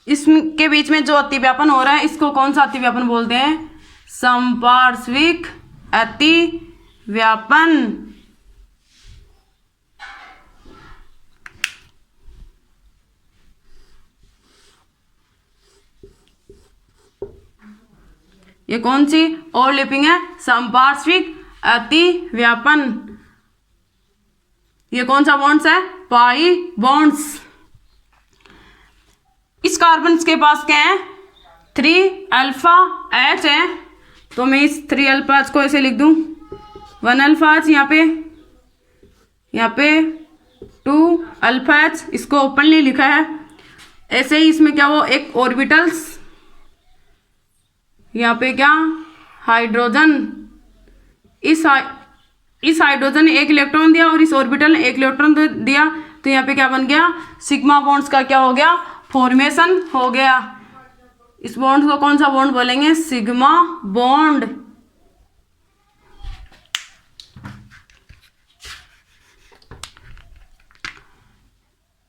इसके बीच में जो अतिव्यापन हो रहा है इसको कौन सा अतिव्यापन बोलते हैं? समपार्श्विक अतिव्यापन। ये कौन सी ओवरलैपिंग है? समपार्श्विक अतिव्यापन। ये कौन सा बॉन्ड्स है? Pi bonds. इस कार्बन के पास क्या है? 3 अल्फा एच है, तो मैं इस 3 अल्फा एच को ऐसे लिख दूं, 1 अल्फा एच यहाँ पे 2 अल्फा एच, इसको ओपनली लिखा है। ऐसे ही इसमें क्या वो एक ऑर्बिटल्स, यहाँ पे क्या हाइड्रोजन, इस हाइड्रोजन ने 1 इलेक्ट्रॉन दिया और इस ऑर्बिटल ने 1 इलेक्ट्रॉन दिया, तो यहाँ पे क्या बन गया? सिग्मा बॉन्ड्स का क्या हो गया? फॉर्मेशन हो गया। इस बॉन्ड को कौन सा बॉन्ड बोलेंगे? Sigma bond.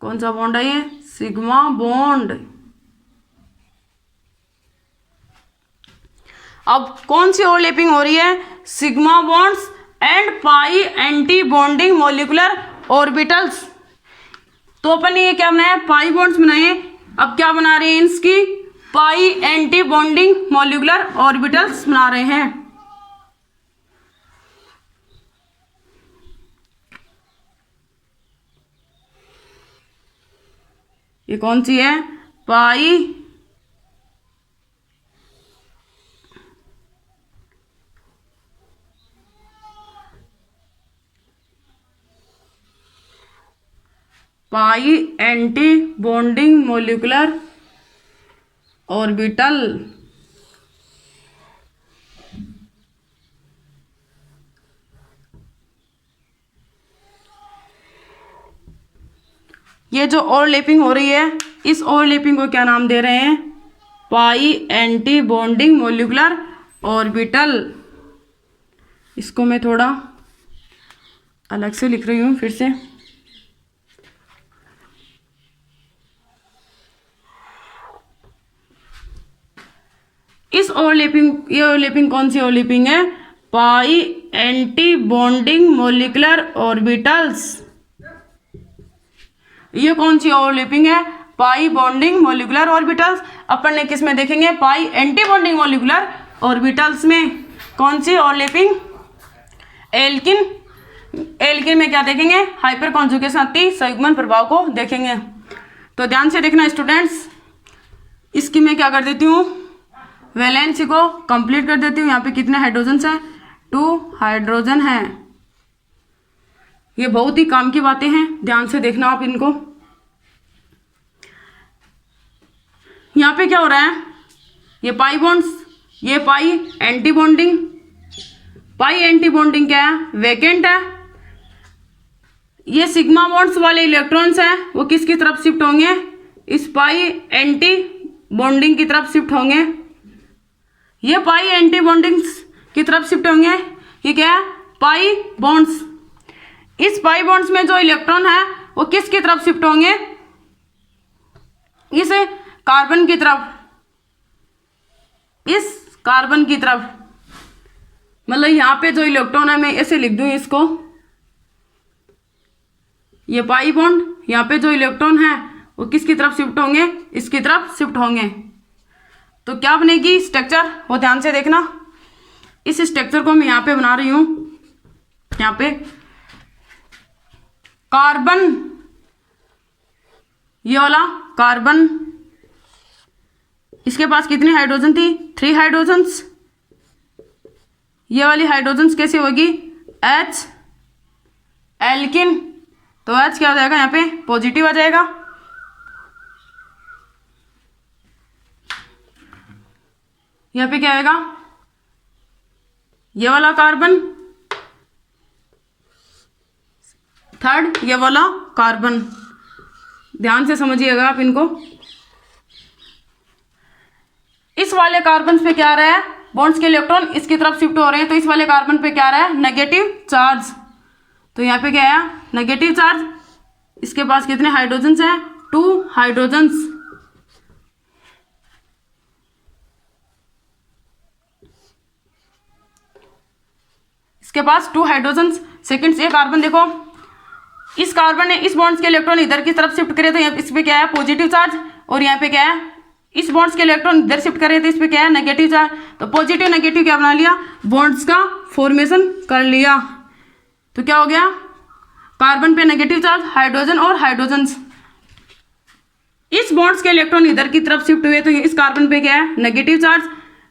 कौन सा बॉन्ड है ये? Sigma bond. अब कौन सी ओवरलैपिंग हो रही है? Sigma bonds and pi anti bonding molecular orbitals. तो अपन ने ये क्या बनाया? पाई बॉन्ड्स बनाए। अब क्या बना रहे हैं? इसकी पाई एंटी बॉन्डिंग मॉलिक्यूलर ऑर्बिटल्स बना रहे हैं। ये कौन सी है? Pi anti bonding molecular orbital. ये जो ओवरलैपिंग हो रही है इस ओवरलैपिंग को क्या नाम दे रहे हैं? पाई एंटी बॉन्डिंग मॉलिक्यूलर ऑर्बिटल। इसको मैं थोड़ा अलग से लिख रही हूँ फिर से। ये ओवरलैपिंग कौन सी ओवरलैपिंग है? Pi anti bonding molecular orbitals. ये कौन सी ओवरलैपिंग है? Pi bonding molecular orbitals. अपन ने किस में देखेंगे? Pi anti bonding molecular orbitals में। कौन सी ओवरलैपिंग? एल्किन में क्या देखेंगे? हाइपर कॉन्जुगेशन अति संयुग्मन प्रभाव को देखेंगे। तो ध्यान से देखना स्टूडेंट्स। इसकी मैं क्या कर देती हूँ? वैलेंसी को कंप्लीट कर देती हूँ। यहाँ पे कितने हाइड्रोजन हैं? 2 हाइड्रोजन हैं। ये बहुत ही काम की बातें हैं, ध्यान से देखना आप इनको। यहाँ पे क्या हो रहा है? ये पाई बॉन्ड्स, ये पाई एंटी बॉन्डिंग। पाई एंटी बॉन्डिंग क्या है? वैकेंट है। ये सिग्मा बॉन्ड्स वाले इलेक्ट्रॉन्स हैं वो किसकी तरफ शिफ्ट होंगे? इस पाई एंटी बॉन्डिंग की तरफ शिफ्ट होंगे। ये पाई एंटी बॉन्डिंग्स की तरफ शिफ्ट होंगे। ये क्या है? Pi bonds. इस पाई बॉन्ड्स में जो इलेक्ट्रॉन है वो किसकी तरफ शिफ्ट होंगे? इस कार्बन की तरफ। इस कार्बन की तरफ, मतलब यहाँ पे जो इलेक्ट्रॉन है मैं ऐसे लिख दूं इसको, ये पाई बॉन्ड, यहाँ पे जो इलेक्ट्रॉन है वो किसकी तरफ शिफ्ट होंगे? इसकी तरफ शिफ्ट होंगे। तो क्या बनेगी स्ट्रक्चर? वो ध्यान से देखना। इस स्ट्रक्चर को मैं यहाँ पे बना रही हूँ। यहाँ पे कार्बन, ये वाला कार्बन, इसके पास कितनी हाइड्रोजन थी? 3 हाइड्रोजन्स। ये वाली हाइड्रोजन्स कैसी होगी? H alkene. तो H क्या हो जाएगा? यहाँ पे पॉजिटिव आ जाएगा। यहाँ पे क्या आएगा, ये वाला कार्बन, थर्ड ये वाला कार्बन। ध्यान से समझिएगा आप इनको। इस वाले कार्बन पे क्या आ रहा है, बॉन्ड्स के इलेक्ट्रॉन इसकी तरफ शिफ्ट हो रहे हैं, तो इस वाले कार्बन पे क्या आ रहा है, नेगेटिव चार्ज। तो यहाँ पे क्या आया, नेगेटिव चार्ज। इसके पास कितने हाइड्रोजन्स हैं, 2 हाइड्रोजन्स। इसके पास 2 हाइड्रोजन्स। सेकंड ये कार्बन देखो, इस कार्बन ने इस बॉन्ड्स के इलेक्ट्रॉन इधर की तरफ शिफ्ट करे, तो यहाँ इस पे क्या है, पॉजिटिव चार्ज। और यहाँ पे क्या है, इस बॉन्ड्स के इलेक्ट्रॉन इधर शिफ्ट करे, तो इस पे क्या है, नेगेटिव चार्ज। तो पॉजिटिव नेगेटिव क्या बना लिया, बॉन्ड्स का फॉर्मेशन कर लिया। तो क्या हो गया, कार्बन पे नेगेटिव चार्ज, हाइड्रोजन और हाइड्रोजन्स। इस बॉन्ड्स के इलेक्ट्रॉन इधर की तरफ शिफ्ट हुए, तो इस कार्बन पे क्या है, नेगेटिव चार्ज।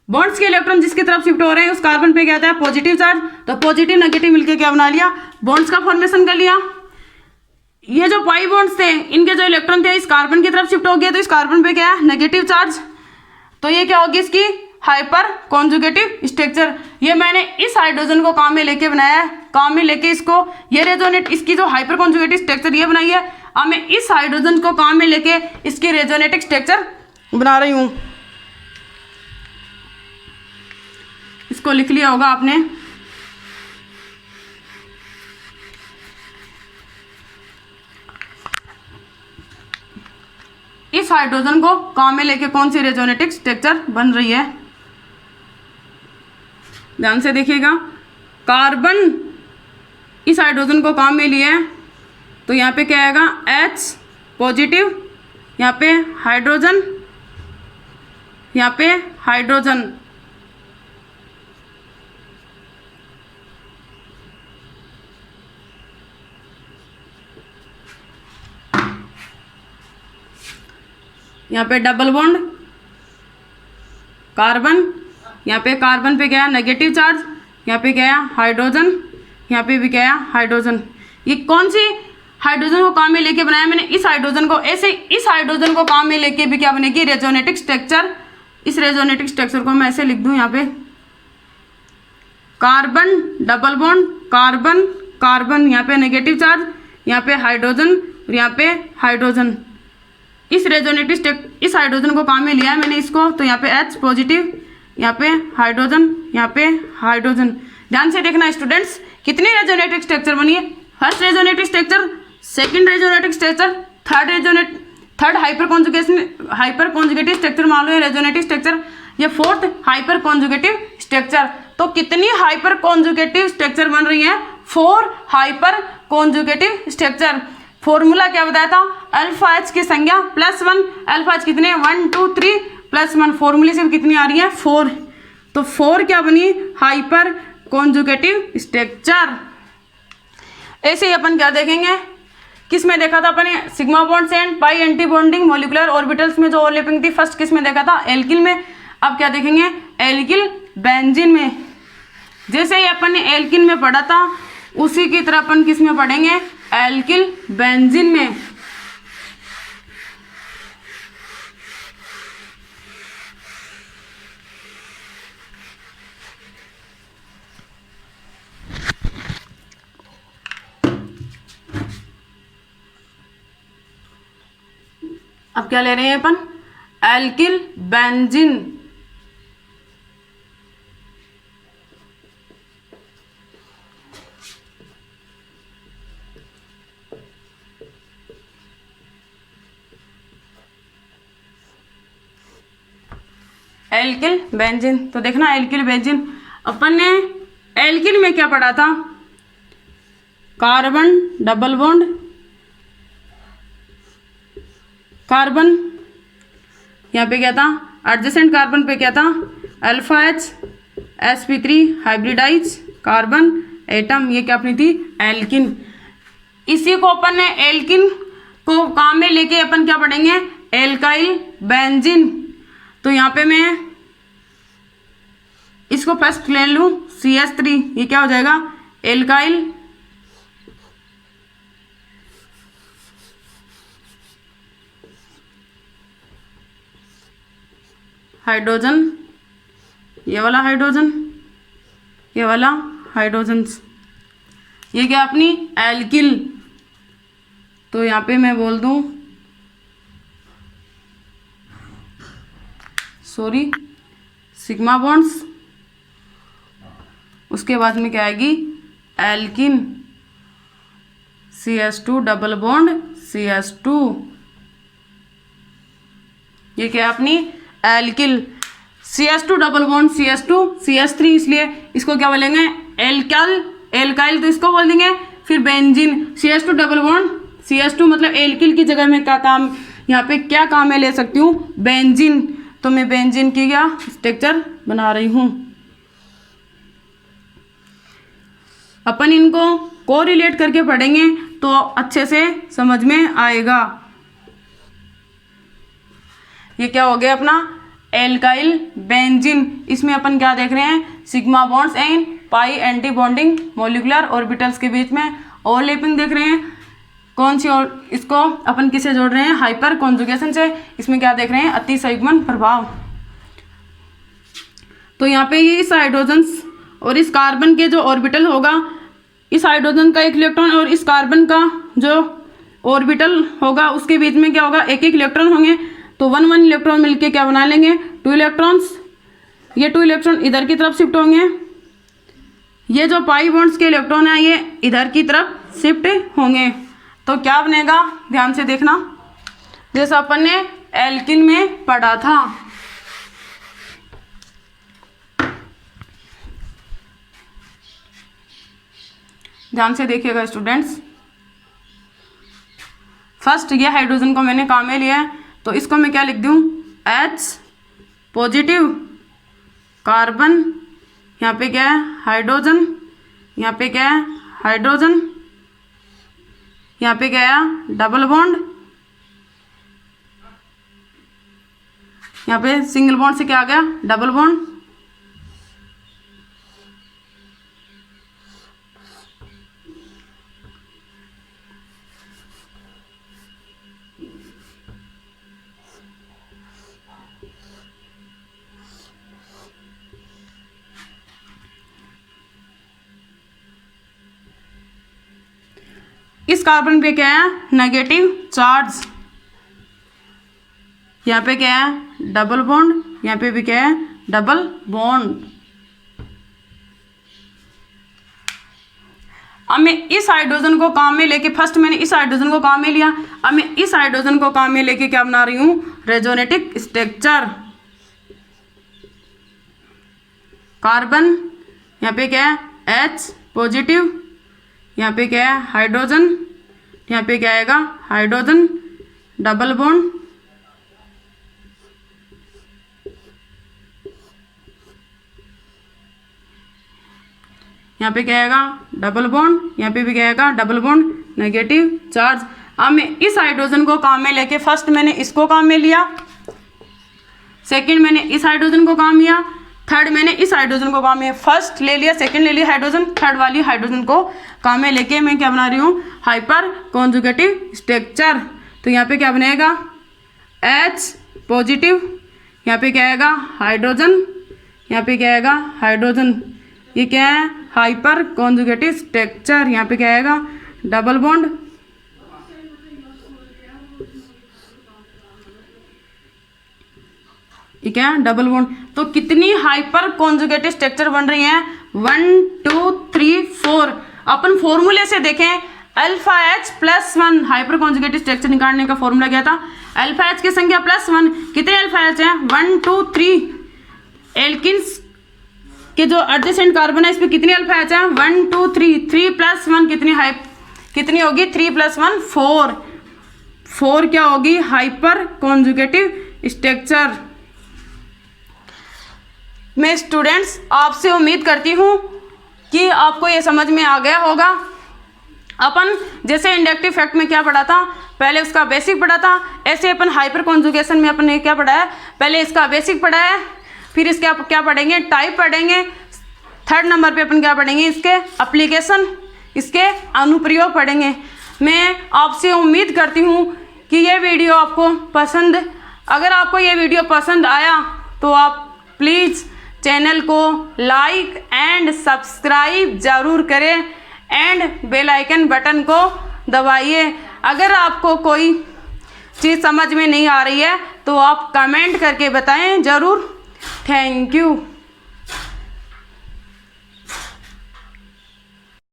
बॉन्ड्स के इलेक्ट्रॉन जिसकी तरफ शिफ्ट हो रहे हैं उस कार्बन पे क्या आता है, पॉजिटिव चार्ज। तो पॉजिटिव नेगेटिव मिलके क्या बना लिया, बॉन्ड्स का फॉर्मेशन कर लिया। ये जो पाई बॉन्ड्स थे, इनके जो इलेक्ट्रॉन थे इस कार्बन की तरफ शिफ्ट हो गए, तो इस कार्बन पे क्या है, नेगेटिव चार्ज। तो ये क्या होगी, इसकी हाइपर कॉन्जुगेटिव स्ट्रक्चर। ये मैंने इस हाइड्रोजन को काम में लेके बनाया है, काम में लेके इसको ये रेजोनेट, इसकी जो हाइपर कॉन्जुगेटिव स्ट्रक्चर ये बनाई है। अब मैं इस हाइड्रोजन को काम में लेके इसकी रेजोनेटिक स्ट्रक्चर बना रही हूँ। इसको लिख लिया होगा आपने। इस हाइड्रोजन को काम में लेके कौन सी रेजोनेटिक स्ट्रक्चर बन रही है, ध्यान से देखिएगा। कार्बन इस हाइड्रोजन को काम में लिया है, तो यहाँ पे क्या आएगा, H पॉजिटिव, यहाँ पे हाइड्रोजन, यहाँ पे हाइड्रोजन। यहाँ पे डबल बॉन्ड कार्बन, यहाँ पे कार्बन पे क्या है, नेगेटिव चार्ज। यहाँ पे क्या है, हाइड्रोजन, यहाँ पे भी क्या है, हाइड्रोजन। ये कौन सी हाइड्रोजन को काम में लेके बनाया मैंने, इस हाइड्रोजन को। ऐसे इस हाइड्रोजन को काम में लेके भी क्या बनेगी, रेजोनेटिक स्ट्रक्चर। इस रेजोनेटिक स्ट्रक्चर को मैं ऐसे लिख दूं, यहाँ पे carbon double bond carbon carbon, यहाँ पे नेगेटिव चार्ज, यहाँ पे हाइड्रोजन और यहाँ पे हाइड्रोजन। इस रेजोनेटिव इस हाइड्रोजन को काम में लिया है मैंने इसको, तो यहाँ पे H पॉजिटिव, यहाँ पे हाइड्रोजन, यहाँ पे हाइड्रोजन। ध्यान से देखना स्टूडेंट्स, कितनी रेजोनेटिव स्ट्रक्चर बनी है। First resonative structure, second resonative structure, third hyper conjugative structure मालूम है, रेजोनेटिव स्ट्रक्चर। ये फोर्थ हाइपर कॉन्जुगेटिव स्ट्रक्चर। तो कितनी हाइपर कॉन्जुगेटिव स्ट्रक्चर बन रही है, 4 हाइपर कॉन्जुगेटिव स्ट्रक्चर। फॉर्मूला क्या बताया था, अल्फा H की संख्या +1। अल्फा H कितने, 1 2 3 +1। फॉर्मूले से कितनी आ रही है, 4। तो 4 क्या बनी, हाइपर कॉन्जुगेटिव स्ट्रक्चर। ऐसे ही अपन क्या देखेंगे, किस में देखा था अपन, sigma bonds and pi anti bonding molecular orbitals में जो ओवरलैपिंग थी, फर्स्ट किस में देखा था, एल्किल में। अब क्या देखेंगे, एल्किल बेंजीन में। जैसे ही अपन ने एल्किन में पढ़ा था, उसी की तरह अपन किस में पढ़ेंगे, एल्किल बेंजीन में। अब क्या ले रहे हैं अपन, एल्किल बेंजीन। Alkyl benzene. तो देखना एल्किल बेंजीन, अपन ने एल्किल में क्या पढ़ा था, कार्बन डबल बॉन्ड कार्बन, यहाँ पे क्या था, एडजेसेंट कार्बन पे क्या था, alpha H sp3 hybridise carbon atom. ये क्या अपनी थी, एल्किन। इसी को अपन ने एल्किन को काम में लेके अपन क्या पढ़ेंगे, एल्काइल बेंजीन। तो यहाँ पे मैं इसको फर्स्ट ले लूँ, CH3, ये क्या हो जाएगा, एल्काइल हाइड्रोजन ये वाला हाइड्रोजन, ये वाला हाइड्रोजन, ये क्या अपनी एल्किल। तो यहाँ पे मैं बोल दूँ सॉरी सिग्मा बॉन्ड्स, उसके बाद में क्या आएगी alkene, CH2 double bond CH2, ये क्या है अपनी alkyl. CH2 double bond CH2 CH3, इसलिए इसको क्या बोलेंगे एल्काइल, एल्काइल तो इसको बोल देंगे। फिर benzene, CH2 double bond CH2 मतलब एल्किल की जगह में क्या काम, यहाँ पे क्या काम में ले सकती हूँ बेंजीन, तो मैं बेंजीन की क्या स्ट्रक्चर बना रही हूँ। अपन इनको कोरिलेट करके पढ़ेंगे तो अच्छे से समझ में आएगा। ये क्या हो गया अपना एल्काइल बेंजीन। इसमें अपन क्या देख रहे हैं sigma bonds and pi anti bonding molecular orbitals के बीच में ओवरलैपिंग देख रहे हैं। कौन सी और इसको अपन किसे जोड़ रहे हैं हाइपर कॉन्जुगेशन से। इसमें क्या देख रहे हैं अतिसंयुग्मन प्रभाव। तो यहाँ पे ये इस हाइड्रोजन और इस कार्बन के जो ऑर्बिटल होगा, इस हाइड्रोजन का एक इलेक्ट्रॉन और इस कार्बन का जो ऑर्बिटल होगा उसके बीच में क्या होगा एक एक इलेक्ट्रॉन होंगे। तो 1 इलेक्ट्रॉन मिलके क्या बना लेंगे 2 इलेक्ट्रॉन्स। ये 2 इलेक्ट्रॉन इधर की तरफ शिफ्ट होंगे, ये जो पाई बॉन्ड्स के इलेक्ट्रॉन है ये इधर की तरफ शिफ्ट होंगे। तो क्या बनेगा ध्यान से देखना, जैसा अपन ने एल्किन में पढ़ा था। ध्यान से देखिएगा स्टूडेंट्स। फर्स्ट ये हाइड्रोजन को मैंने काम में लिया है, तो इसको मैं क्या लिख दूं H पॉजिटिव कार्बन, यहाँ पे क्या है हाइड्रोजन, यहाँ पे क्या है हाइड्रोजन, यहाँ पे क्या है डबल बॉन्ड, यहाँ पे सिंगल बॉन्ड से क्या आ गया डबल बॉन्ड। इस कार्बन पे क्या है नेगेटिव चार्ज, यहाँ पे क्या है डबल बॉन्ड, यहाँ पे भी क्या है डबल बॉन्ड। अब मैं इस हाइड्रोजन को काम में लेके, फर्स्ट मैंने इस हाइड्रोजन को काम में लिया, अब मैं इस हाइड्रोजन को काम में लेके क्या बना रही हूँ रेजोनेटिक स्ट्रक्चर। कार्बन यहाँ पे क्या है H पॉजिटिव, यहाँ पे क्या है हाइड्रोजन, यहाँ पे क्या आएगा हाइड्रोजन डबल बॉन्ड, यहाँ पे क्या आएगा डबल बॉन्ड, यहाँ पे भी क्या आएगा डबल बॉन्ड नेगेटिव चार्ज। अब मैं इस हाइड्रोजन को काम में लेके, फर्स्ट मैंने इसको काम में लिया, सेकंड मैंने इस हाइड्रोजन को काम लिया, थर्ड मैंने इस हाइड्रोजन को काम में, फर्स्ट ले लिया सेकंड ले लिया हाइड्रोजन, थर्ड वाली हाइड्रोजन को काम में लेके मैं क्या बना रही हूँ हाइपर कॉन्जुगेटिव स्ट्रक्चर। तो यहाँ पे क्या बनेगा H पॉजिटिव, यहाँ पे क्या आएगा हाइड्रोजन, यहाँ पे क्या आएगा हाइड्रोजन, ये क्या है हाइपर कॉन्जुगेटिव स्ट्रक्चर। यहाँ पे क्या आएगा डबल बॉन्ड, ठीक है डबल बॉन्ड। तो कितनी हाइपर कॉन्जुगेटिव स्ट्रक्चर बन रही हैं 1 2 3 4। अपन फॉर्मूले से देखें alpha H +1 hyper conjugative structure निकालने का फॉर्मूला क्या था अल्फा H की संख्या +1। कितने अल्फा H हैं 1 2 3। एल्किन्स के जो एडजेसेंट कार्बन है इस पर कितनी अल्फा H है 1 2 3, 3 + 1 कितनी होगी 3 + 1 4। 4 क्या होगी हाइपर कॉन्जुगेटिव स्ट्रक्चर। मैं स्टूडेंट्स आपसे उम्मीद करती हूँ कि आपको ये समझ में आ गया होगा। अपन जैसे इंडक्टिव फैक्ट में क्या पढ़ा था पहले उसका बेसिक पढ़ा था, ऐसे अपन हाइपर कॉन्जुगेशन में अपन ने क्या पढ़ा है पहले इसका बेसिक पढ़ा है, फिर इसके आप क्या पढ़ेंगे टाइप पढ़ेंगे, थर्ड नंबर पे अपन क्या पढ़ेंगे इसके एप्लीकेशन, इसके अनुप्रयोग पढ़ेंगे। मैं आपसे उम्मीद करती हूँ कि ये वीडियो आपको पसंद, अगर आपको ये वीडियो पसंद आया तो आप प्लीज़ चैनल को लाइक एंड सब्सक्राइब ज़रूर करें एंड बेल आइकन बटन को दबाइए। अगर आपको कोई चीज़ समझ में नहीं आ रही है तो आप कमेंट करके बताएं ज़रूर। Thank you.